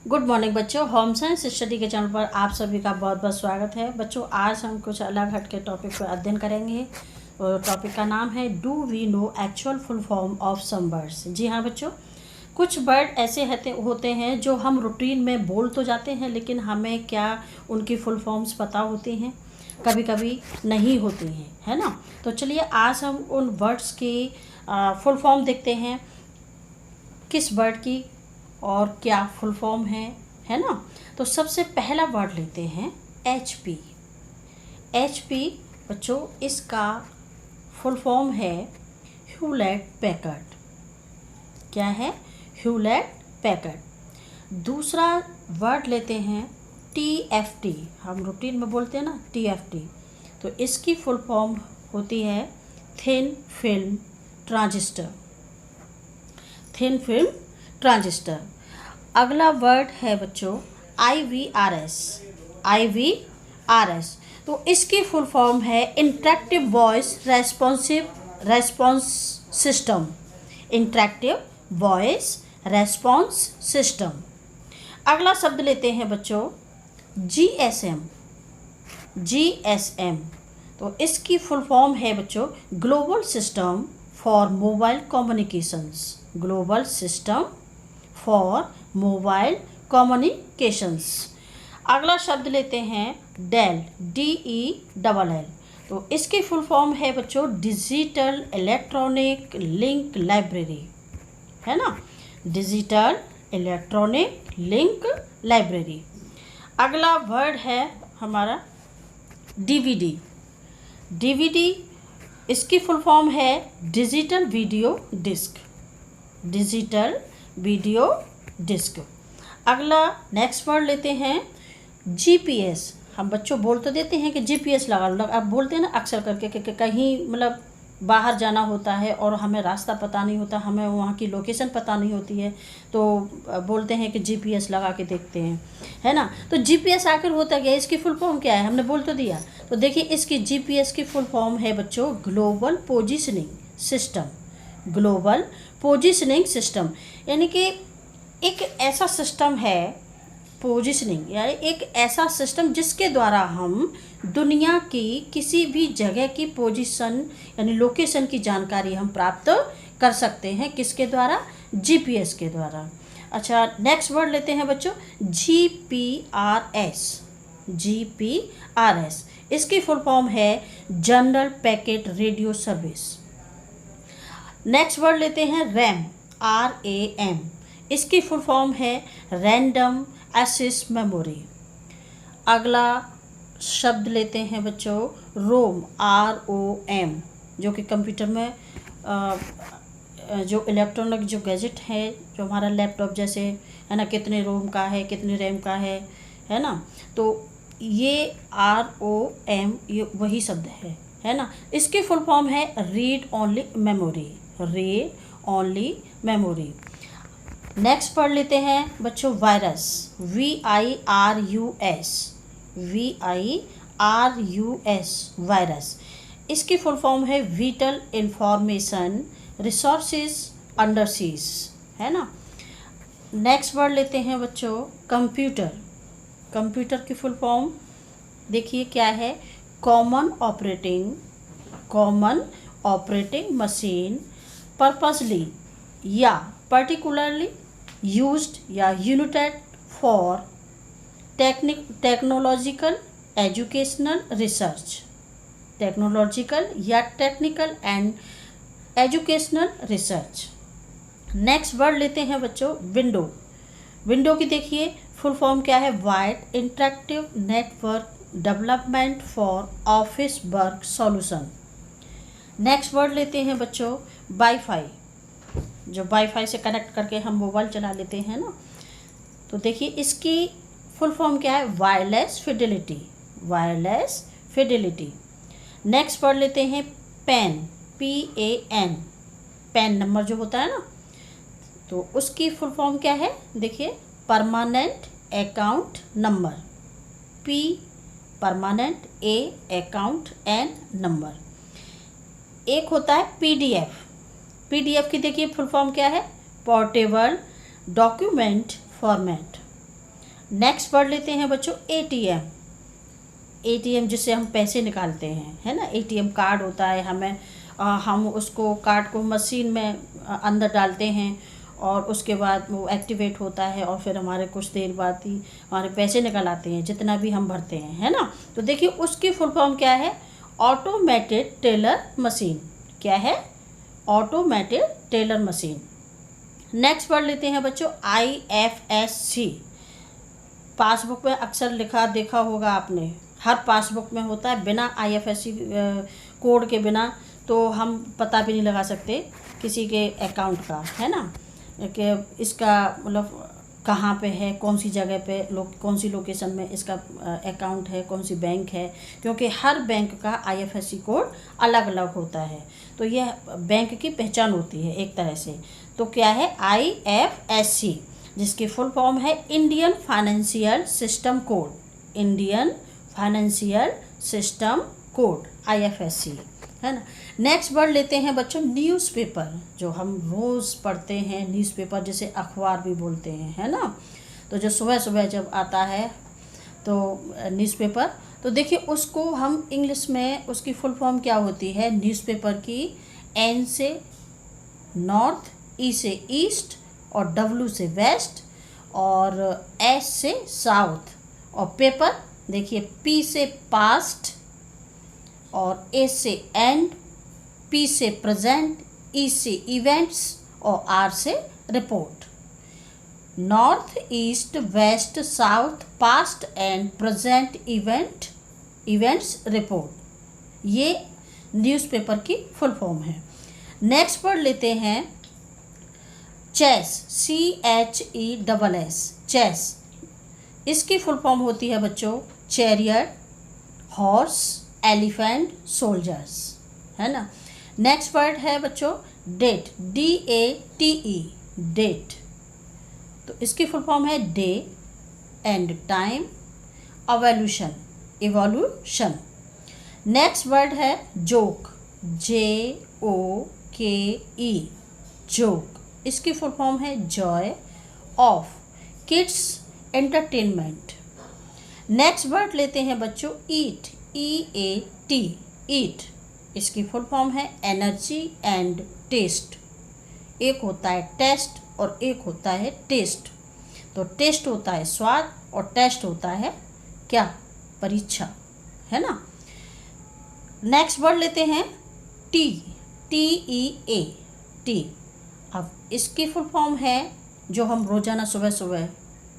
Good morning बच्चों, home science study के channel पर आप सभी का बहुत बहुत स्वागत है। बच्चों, आज हम कुछ अलग हट के टॉपिक पर अध्ययन करेंगे और टॉपिक का नाम है do we know actual full form of some words. जी हाँ बच्चों, कुछ वर्ड ऐसे होते हैं जो हम रूटीन में बोल तो जाते हैं, लेकिन हमें क्या उनकी फुल फॉर्म्स पता होती हैं, कभी कभी नहीं होती हैं, है ना। तो चलिए आज हम उन वर्ड्स की फुल फॉर्म देखते हैं, किस वर्ड की और क्या फुल फॉर्म है ना। तो सबसे पहला वर्ड लेते हैं HP। HP बच्चों, इसका फुल फॉर्म है ह्यूलेट पैकर्ड। क्या है? Hewlett Packard. दूसरा वर्ड लेते हैं TFT। हम रूटीन में बोलते हैं ना TFT, तो इसकी फुल फॉर्म होती है thin film transistor. Thin film transistor. अगला वर्ड है बच्चों IVRS। IVRS, तो इसकी फुल फॉर्म है interactive voice response system. Interactive voice response system. अगला शब्द लेते हैं बच्चों GSM। GSM, तो इसकी फुल फॉर्म है बच्चों global system for mobile communications. Global system for mobile communications. अगला शब्द लेते हैं डेल। DELL, तो इसकी फुल फॉर्म है बच्चों डिजिटल इलेक्ट्रॉनिक लिंक लाइब्रेरी, है ना। Digital electronic link library. अगला वर्ड है हमारा DVD। DVD, इसकी फुल फॉर्म है digital video disc. Digital video disc. अगला नेक्स्ट वर्ड लेते हैं GPS। हम बच्चों बोल तो देते हैं कि GPS लगा लो, अब बोलते हैं ना अक्सर करके कि कहीं मतलब बाहर जाना होता है और हमें रास्ता पता नहीं होता, हमें वहाँ की लोकेशन पता नहीं होती है, तो बोलते हैं कि GPS लगा के देखते हैं, है ना। तो GPS आखिर होता क्या है, इसकी फुल फॉर्म क्या है, हमने बोल तो दिया। तो देखिए इसकी GPS की फुल फॉर्म है बच्चों global positioning system. Global positioning system, यानी कि एक ऐसा सिस्टम है, पोजिशनिंग यानी एक ऐसा सिस्टम जिसके द्वारा हम दुनिया की किसी भी जगह की पोजीशन यानी लोकेशन की जानकारी हम प्राप्त कर सकते हैं। किसके द्वारा? GPS के द्वारा। अच्छा, नेक्स्ट वर्ड लेते हैं बच्चों GPRS। GPRS, इसकी फुल फॉर्म है general packet radio service. Next word लेते हैं RAM। RAM, इसकी फुल फॉर्म है रैंडम एक्सेस मेमोरी। अगला शब्द लेते हैं बच्चों रोम। ROM, जो कि कंप्यूटर में जो इलेक्ट्रॉनिक जो गैजेट है, जो हमारा लैपटॉप जैसे है ना, कितने रोम का है, कितने रैम का है ना। तो ये ROM ये वही शब्द है ना। इसकी फुल फॉर्म है read only memory. Read only memory. Next पढ़ लेते हैं बच्चों वायरस। VIRUS। VIRUS, वायरस, इसकी फुल फॉर्म है vital information resources under siege, है ना। नेक्स्ट वर्ड लेते हैं बच्चों कंप्यूटर। कंप्यूटर की फुल फॉर्म देखिए क्या है, कॉमन ऑपरेटिंग मशीन पर्पसली या पर्टिकुलरली यूज्ड या united for technological educational research. Technological या technical and educational research. Next word लेते हैं बच्चों विंडो। विंडो की देखिए फुल फॉर्म क्या है, wide interactive network development for office work solution. Next word लेते हैं बच्चों वाईफाई। जो वाईफाई से कनेक्ट करके हम मोबाइल चला लेते हैं ना, तो देखिए इसकी फुल फॉर्म क्या है, wireless Fidelity. Wireless Fidelity. Next पढ़ लेते हैं पेन। PAN। पैन नंबर जो होता है ना, तो उसकी फुल फॉर्म क्या है, देखिए, permanent account number, P permanent, A account and number. एक होता है पीडीएफ। पीडीएफ की देखिए फुल फॉर्म क्या है, portable document format. Next word लेते हैं बच्चों एटीएम। एटीएम जिससे हम पैसे निकालते हैं, है ना, एटीएम कार्ड होता है, हम उसको कार्ड को मशीन में अंदर डालते हैं और उसके बाद वो एक्टिवेट होता है और फिर हमारे कुछ देर बाद ही हमारे पैसे निकल आते हैं, जितना भी हम भरते हैं, है ना। तो देखिए उसकी फुल फॉर्म क्या है, ऑटोमेटेड टेलर मशीन। क्या है, automated teller machine. Next word लेते हैं बच्चों IFSC। पासबुक में अक्सर लिखा देखा होगा आपने, हर पासबुक में होता है, बिना IFSC कोड के बिना तो हम पता भी नहीं लगा सकते किसी के अकाउंट का, है ना, कि इसका मतलब कहाँ पे है, कौन सी जगह पे कौन सी लोकेशन में इसका अकाउंट है, कौन सी बैंक है, क्योंकि हर बैंक का IFSC कोड अलग अलग होता है। तो यह बैंक की पहचान होती है एक तरह से। तो क्या है, IFSC, जिसकी फुल फॉर्म है Indian financial system code. Indian financial system code, IFSC, है ना। नेक्स्ट वर्ड लेते हैं बच्चों न्यूज़पेपर, जो हम रोज़ पढ़ते हैं, न्यूज़पेपर जिसे अखबार भी बोलते हैं, है ना। तो जो सुबह सुबह जब आता है तो न्यूज़पेपर, तो देखिए उसको हम इंग्लिश में उसकी फुल फॉर्म क्या होती है, न्यूज़पेपर की N से नॉर्थ, E से ईस्ट और W से वेस्ट और S से साउथ, और पेपर देखिए P से पास्ट और A से एंड, P से प्रेजेंट, E से इवेंट्स और R से report. North, east, west, south, past and present, events, report, ये न्यूज़पेपर की फुल फॉर्म है। नेक्स्ट वर्ड लेते हैं चेस, CHESS, चेस। इसकी फुल फॉर्म होती है बच्चों चैरियट, हॉर्स, एलिफेंट, सोल्जर्स, है ना। नेक्स्ट वर्ड है बच्चों डेट, DATE, डेट। तो इसकी फुल फॉर्म है day and time, evolution. Next word है जोक, JOKE, जोक। इसकी फुल फॉर्म है joy of kids entertainment. Next word लेते हैं बच्चों ईट, EAT, ईट। इसकी फुल फॉर्म है एनर्जी एंड टेस्ट। एक होता है टेस्ट और एक होता है टेस्ट। तो टेस्ट होता है स्वाद और टेस्ट होता है क्या, परीक्षा, है ना। नेक्स्ट वर्ड लेते हैं टी, TEA, टी। अब इसकी फुल फॉर्म है जो हम रोज़ाना सुबह सुबह,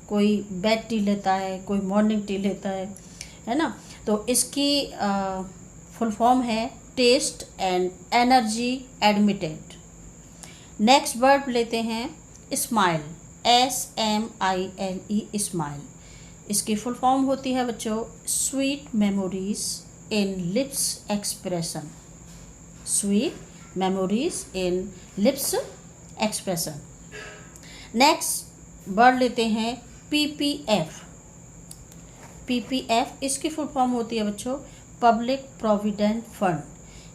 कोई बेड टी लेता है, कोई मॉर्निंग टी लेता है ना। तो इसकी फुल फॉर्म है taste and energy admitted. Next word लेते हैं स्माइल, SMILE, स्माइल। इसकी फुल फॉर्म होती है बच्चों sweet memories in lips expression, sweet memories in lips expression. Next word लेते हैं PPF, इसकी फुल फॉर्म होती है बच्चों पब्लिक प्रोविडेंट फंड।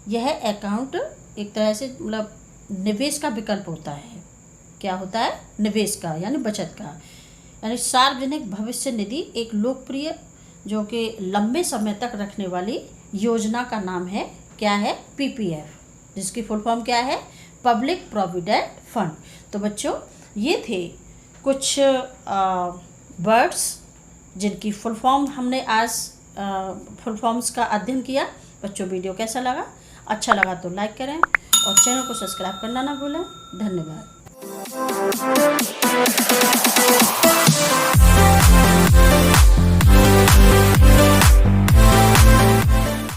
यह अकाउंट एक तरह से मतलब निवेश का विकल्प होता है। क्या होता है, निवेश का यानी बचत का, यानी सार्वजनिक भविष्य निधि एक लोकप्रिय जो कि लंबे समय तक रखने वाली योजना का नाम है, क्या है, PPF, जिसकी फुल फॉर्म क्या है, पब्लिक प्रोविडेंट फंड। तो बच्चों ये थे कुछ वर्ड्स जिनकी फुल फॉर्म हमने आज फुल फॉर्म्स का अध्ययन किया। बच्चों वीडियो कैसा लगा, अच्छा लगा तो लाइक करें और चैनल को सब्सक्राइब करना ना भूलें। धन्यवाद।